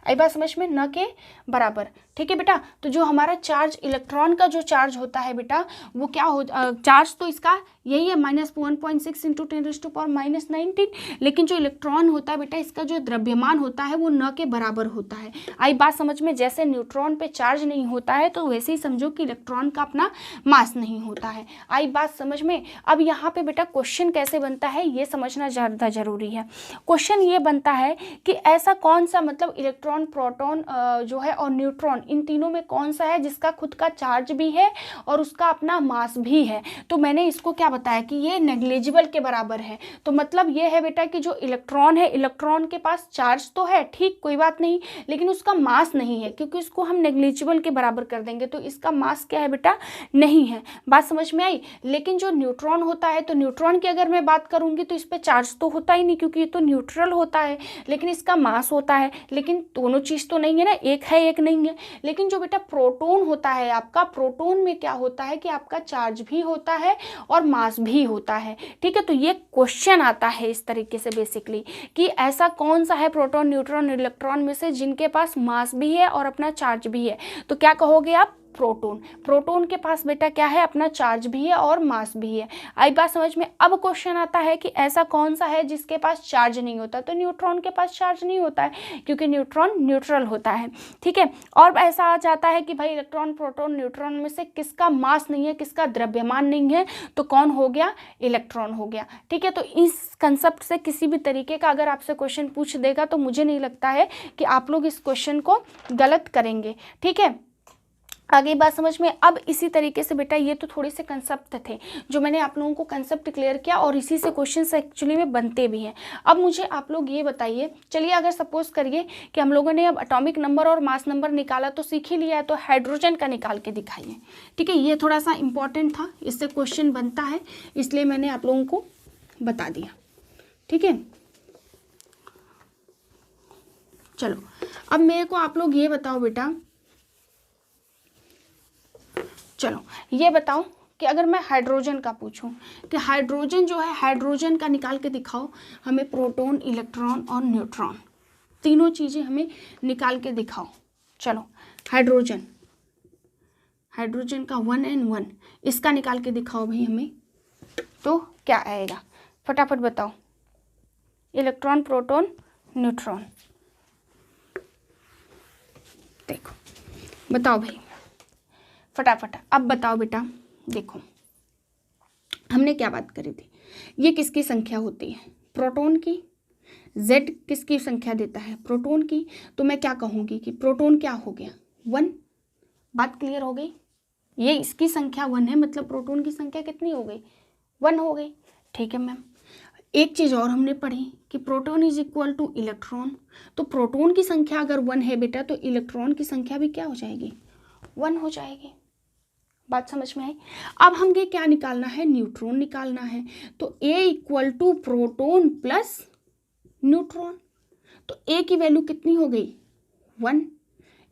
आई बात समझ में? न के बराबर। ठीक है बेटा, तो जो हमारा चार्ज, इलेक्ट्रॉन का जो चार्ज होता है बेटा, वो क्या हो, चार्ज तो इसका यही है -1.6 × 10⁻⁻19, लेकिन जो इलेक्ट्रॉन होता है बेटा, इसका जो द्रव्यमान होता है वो न के बराबर होता है। आई बात समझ में? जैसे न्यूट्रॉन पे चार्ज नहीं होता है, तो वैसे ही समझो कि इलेक्ट्रॉन का अपना मास नहीं होता है। आई बात समझ में? अब यहाँ पे बेटा क्वेश्चन कैसे बनता है ये समझना ज़्यादा जरूरी है। क्वेश्चन ये बनता है कि ऐसा कौन सा, मतलब इलेक्ट्रॉन, प्रोटॉन जो है और न्यूट्रॉन, इन तीनों में कौन सा है जिसका खुद का चार्ज भी है और उसका अपना मास भी है। तो मैंने इसको क्या बताया कि ये नेग्लिजिबल के बराबर है। तो मतलब ये है बेटा कि जो इलेक्ट्रॉन है, इलेक्ट्रॉन के पास चार्ज तो है, ठीक, कोई बात नहीं, लेकिन उसका मास नहीं है, क्योंकि इसको हम नेग्लिजिबल के बराबर कर देंगे, तो इसका मास क्या है बेटा, नहीं है। बात समझ में आई? लेकिन जो न्यूट्रॉन होता है, तो न्यूट्रॉन की अगर मैं बात करूंगी तो इस पर चार्ज तो होता ही नहीं, क्योंकि ये तो न्यूट्रल होता है, लेकिन इसका मास होता है। लेकिन दोनों चीज़ तो नहीं है ना, एक है एक नहीं है। लेकिन जो बेटा प्रोटॉन होता है आपका, प्रोटॉन में क्या होता है कि आपका चार्ज भी होता है और मास भी होता है। ठीक है, तो ये क्वेश्चन आता है इस तरीके से बेसिकली कि ऐसा कौन सा है प्रोटॉन, न्यूट्रॉन, इलेक्ट्रॉन में से जिनके पास मास भी है और अपना चार्ज भी है। तो क्या कहोगे आप? प्रोटॉन। प्रोटॉन के पास बेटा क्या है? अपना चार्ज भी है और मास भी है। आई बात समझ में? अब क्वेश्चन आता है कि ऐसा कौन सा है जिसके पास चार्ज नहीं होता। तो न्यूट्रॉन के पास चार्ज नहीं होता है क्योंकि न्यूट्रॉन न्यूट्रल होता है। ठीक है, और ऐसा आ जाता है कि भाई इलेक्ट्रॉन, प्रोटॉन, न्यूट्रॉन में से किसका मास नहीं है, किसका द्रव्यमान नहीं है, तो कौन हो गया? इलेक्ट्रॉन हो गया। ठीक है, तो इस कंसेप्ट से किसी भी तरीके का अगर आपसे क्वेश्चन पूछ देगा तो मुझे नहीं लगता है कि आप लोग इस क्वेश्चन को गलत करेंगे। ठीक है, आगे बात समझ में? अब इसी तरीके से बेटा ये तो थोड़े से कंसेप्ट थे जो मैंने आप लोगों को कंसेप्ट क्लियर किया और इसी से क्वेश्चंस एक्चुअली में बनते भी हैं। अब मुझे आप लोग ये बताइए, चलिए अगर सपोज करिए कि हम लोगों ने अब एटॉमिक नंबर और मास नंबर निकाला तो सीख ही लिया है, तो हाइड्रोजन का निकाल के दिखाइए। ठीक है, ये थोड़ा सा इंपॉर्टेंट था, इससे क्वेश्चन बनता है, इसलिए मैंने आप लोगों को बता दिया। ठीक है, चलो अब मेरे को आप लोग ये बताओ बेटा, चलो ये बताओ कि अगर मैं हाइड्रोजन का पूछूं कि हाइड्रोजन जो है, हाइड्रोजन का निकाल के दिखाओ हमें, प्रोटॉन, इलेक्ट्रॉन और न्यूट्रॉन, तीनों चीज़ें हमें निकाल के दिखाओ। चलो हाइड्रोजन, हाइड्रोजन का 1n1 इसका निकाल के दिखाओ भाई हमें, तो क्या आएगा? फटाफट बताओ। इलेक्ट्रॉन, प्रोटॉन, न्यूट्रॉन, देखो बताओ भाई फटाफट। अब बताओ बेटा, देखो हमने क्या बात करी थी, ये किसकी संख्या होती है? प्रोटॉन की। Z किसकी संख्या देता है? प्रोटॉन की। तो मैं क्या कहूँगी कि प्रोटॉन क्या हो गया? 1। बात क्लियर हो गई? ये इसकी संख्या 1 है, मतलब प्रोटॉन की संख्या कितनी हो गई? 1 हो गई। ठीक है मैम, एक चीज़ और हमने पढ़ी कि proton is equal two electron. तो प्रोटॉन की संख्या अगर 1 है बेटा, तो इलेक्ट्रॉन की संख्या भी क्या हो जाएगी? 1 हो जाएगी। बात समझ में आई? अब हमें क्या निकालना है? न्यूट्रॉन निकालना है। तो A equal to proton plus neutron. तो A की वैल्यू कितनी हो गई? 1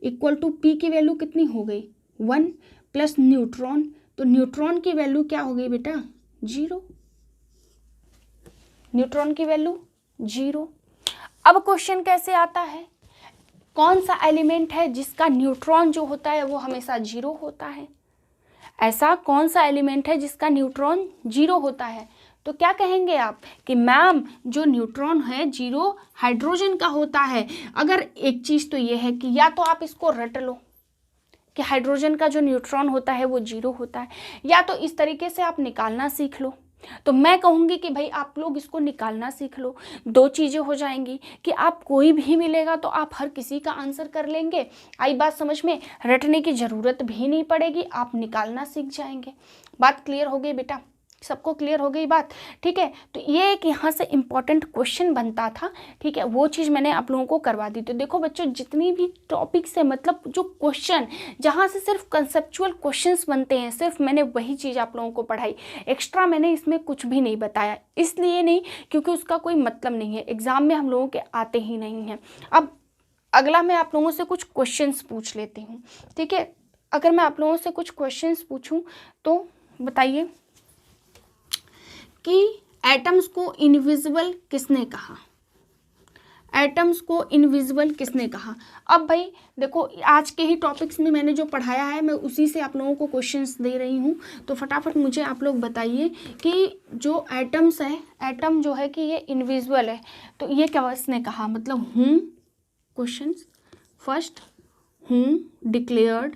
इक्वल टू P की वैल्यू कितनी हो गई? 1 प्लस न्यूट्रॉन। तो न्यूट्रॉन की वैल्यू क्या हो गई बेटा? 0। न्यूट्रॉन की वैल्यू 0। अब क्वेश्चन कैसे आता है? कौन सा एलिमेंट है जिसका न्यूट्रॉन जो होता है वो हमेशा 0 होता है? ऐसा कौन सा एलिमेंट है जिसका न्यूट्रॉन 0 होता है? तो क्या कहेंगे आप कि मैम जो न्यूट्रॉन है 0 हाइड्रोजन का होता है। अगर एक चीज़ तो ये है कि या तो आप इसको रट लो कि हाइड्रोजन का जो न्यूट्रॉन होता है वो 0 होता है, या तो इस तरीके से आप निकालना सीख लो। तो मैं कहूँगी कि भाई आप लोग इसको निकालना सीख लो। दो चीज़ें हो जाएंगी कि आप कोई भी मिलेगा तो आप हर किसी का आंसर कर लेंगे। आई बात समझ में? रटने की ज़रूरत भी नहीं पड़ेगी, आप निकालना सीख जाएंगे। बात क्लियर हो गई बेटा? सबको क्लियर हो गई बात? ठीक है, तो ये एक यहाँ से इम्पॉर्टेंट क्वेश्चन बनता था। ठीक है, वो चीज़ मैंने आप लोगों को करवा दी। तो देखो बच्चों, जितनी भी टॉपिक से मतलब जो क्वेश्चन जहाँ से सिर्फ कंसेप्चुअल क्वेश्चंस बनते हैं, सिर्फ मैंने वही चीज़ आप लोगों को पढ़ाई। एक्स्ट्रा मैंने इसमें कुछ भी नहीं बताया, इसलिए नहीं क्योंकि उसका कोई मतलब नहीं है, एग्ज़ाम में हम लोगों के आते ही नहीं हैं। अब अगला मैं आप लोगों से कुछ क्वेश्चंस पूछ लेती हूँ। ठीक है, अगर मैं आप लोगों से कुछ क्वेश्चंस पूछूँ तो बताइए कि एटम्स को इनविजिबल किसने कहा? एटम्स को इनविजिबल किसने कहा? अब भाई देखो, आज के ही टॉपिक्स में मैंने जो पढ़ाया है मैं उसी से आप लोगों को क्वेश्चंस दे रही हूँ। तो फटाफट मुझे आप लोग बताइए कि जो एटम्स है, एटम जो है कि ये इनविजिबल है, तो ये क्या किसने कहा? मतलब हूँ, क्वेश्चंस फर्स्ट, हूँ डिक्लेयर्ड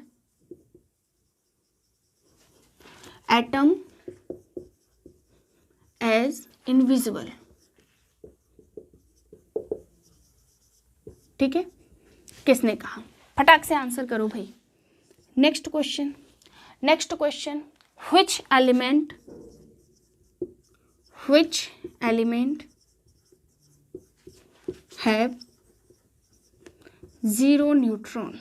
एटम एज इनविजिबल। ठीक है, किसने कहा? फटाक से आंसर करो भाई। Next question, next question, which element have 0 neutron?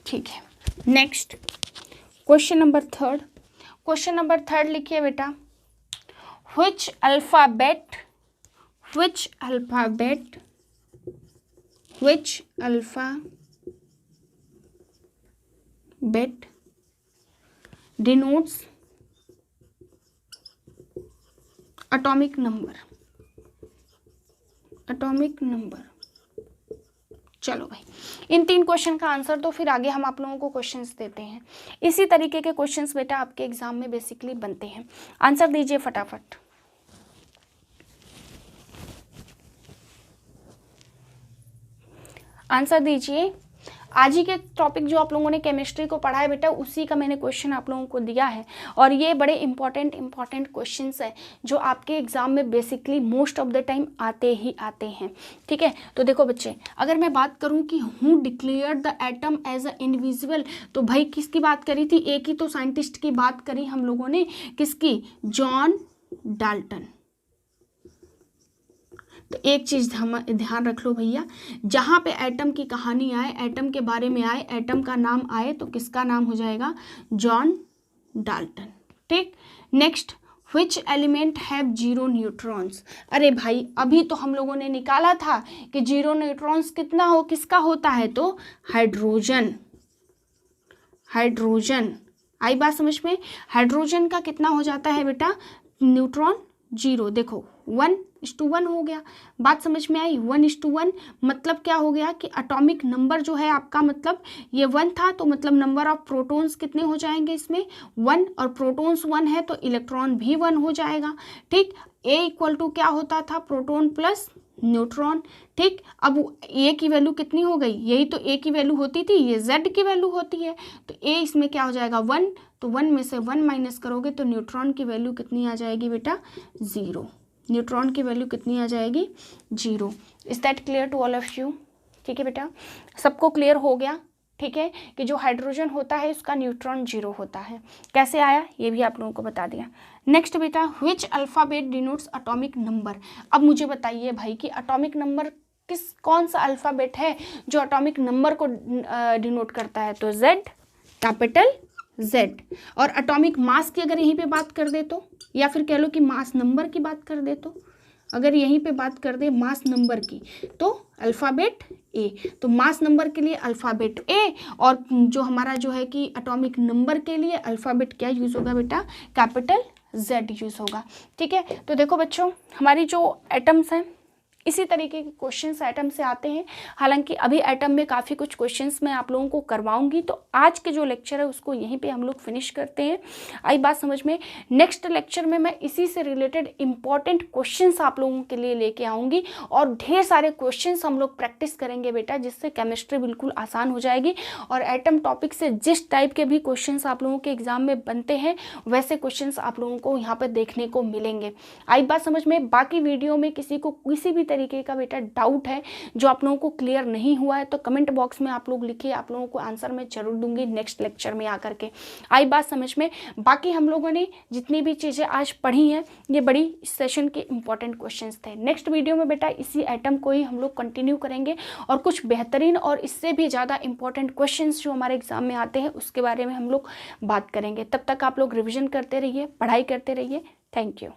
ठीक है, next question number third. Question number third लिखिए बेटा, which alphabet which alphabet denotes atomic number। चलो भाई, इन 3 क्वेश्चन का आंसर दो, फिर आगे हम आप लोगों को क्वेश्चंस देते हैं। इसी तरीके के क्वेश्चंस बेटा आपके एग्जाम में बेसिकली बनते हैं। आंसर दीजिए फटाफट। आंसर दीजिए। आज ही के टॉपिक जो आप लोगों ने केमिस्ट्री को पढ़ा है बेटा, उसी का मैंने क्वेश्चन आप लोगों को दिया है, और ये बड़े इंपॉर्टेंट क्वेश्चंस हैं जो आपके एग्जाम में basically most of the time आते ही आते हैं। ठीक है, तो देखो बच्चे, अगर मैं बात करूं कि who declare the atom as a invisible, तो भाई किसकी बात करी थी? एक ही तो साइंटिस्ट की बात करी हम लोगों ने, किसकी? John Dalton. तो एक चीज ध्यान रख लो भैया, जहां पे एटम की कहानी आए, एटम के बारे में आए, एटम का नाम आए, तो किसका नाम हो जाएगा? John Dalton. ठीक, next, which element have 0 neutrons? अरे भाई, अभी तो हम लोगों ने निकाला था कि 0 न्यूट्रॉन्स किसका होता है? तो हाइड्रोजन। आई बात समझ में? हाइड्रोजन का कितना हो जाता है बेटा? न्यूट्रॉन 0। देखो 1:1 हो गया। बात समझ में आई? 1:1 मतलब क्या हो गया कि एटॉमिक नंबर जो है आपका, मतलब ये 1 था, तो मतलब नंबर ऑफ प्रोटॉन्स कितने हो जाएंगे इसमें? 1, और प्रोटॉन्स 1 है तो इलेक्ट्रॉन भी 1 हो जाएगा। ठीक, A इक्वल टू क्या होता था? Proton plus neutron. ठीक, अब A की वैल्यू कितनी हो गई? यही तो A की वैल्यू होती थी, ये Z की वैल्यू होती है, तो A इसमें क्या हो जाएगा? 1, तो 1 में से 1 माइनस करोगे तो न्यूट्रॉन की वैल्यू कितनी आ जाएगी बेटा? 0। न्यूट्रॉन की वैल्यू कितनी आ जाएगी? 0। Is that clear to all of you? ठीक है बेटा, सबको क्लियर हो गया? ठीक है, कि जो हाइड्रोजन होता है उसका न्यूट्रॉन 0 होता है। कैसे आया ये भी आप लोगों को बता दिया। नेक्स्ट बेटा, which alphabet denotes atomic number? अब मुझे बताइए भाई कि एटॉमिक नंबर कौन सा अल्फ़ाबेट है जो एटॉमिक नंबर को डिनोट करता है? तो Z, कैपिटल Z। और एटॉमिक मास की अगर यहीं पे बात कर दे तो, या फिर कह लो कि मास नंबर की बात कर दे तो, अगर यहीं पे बात कर दे मास नंबर की, तो अल्फ़ाबेट A। तो मास नंबर के लिए अल्फ़ाबेट A, और जो हमारा जो है कि एटॉमिक नंबर के लिए अल्फ़ाबेट क्या यूज़ होगा बेटा? कैपिटल Z यूज़ होगा। ठीक है, तो देखो बच्चों, हमारी जो एटम्स हैं इसी तरीके के क्वेश्चंस एटम से आते हैं। हालांकि अभी एटम में काफ़ी कुछ क्वेश्चंस मैं आप लोगों को करवाऊंगी, तो आज के जो लेक्चर है उसको यहीं पे हम लोग फिनिश करते हैं। आई बात समझ में? नेक्स्ट लेक्चर में मैं इसी से रिलेटेड इंपॉर्टेंट क्वेश्चंस आप लोगों के लिए लेके आऊँगी, और ढेर सारे क्वेश्चंस हम लोग प्रैक्टिस करेंगे बेटा, जिससे केमिस्ट्री बिल्कुल आसान हो जाएगी। और एटम टॉपिक से जिस टाइप के भी क्वेश्चंस आप लोगों के एग्जाम में बनते हैं वैसे क्वेश्चंस आप लोगों को यहाँ पर देखने को मिलेंगे। आई बात समझ में? बाकी वीडियो में किसी को किसी भी तरीके का बेटा डाउट है जो आप लोगों को क्लियर नहीं हुआ है तो कमेंट बॉक्स में आप लोग लिखिए, आप लोगों को आंसर मैं जरूर दूंगी नेक्स्ट लेक्चर में आकर के। आई बात समझ में? बाकी हम लोगों ने जितनी भी चीज़ें आज पढ़ी हैं ये बड़ी इस सेशन के इंपॉर्टेंट क्वेश्चंस थे। नेक्स्ट वीडियो में बेटा इसी एटम को ही हम लोग कंटिन्यू करेंगे, और कुछ बेहतरीन और इससे भी ज़्यादा इंपॉर्टेंट क्वेश्चंस जो हमारे एग्जाम में आते हैं उसके बारे में हम लोग बात करेंगे। तब तक आप लोग रिविजन करते रहिए, पढ़ाई करते रहिए। Thank you.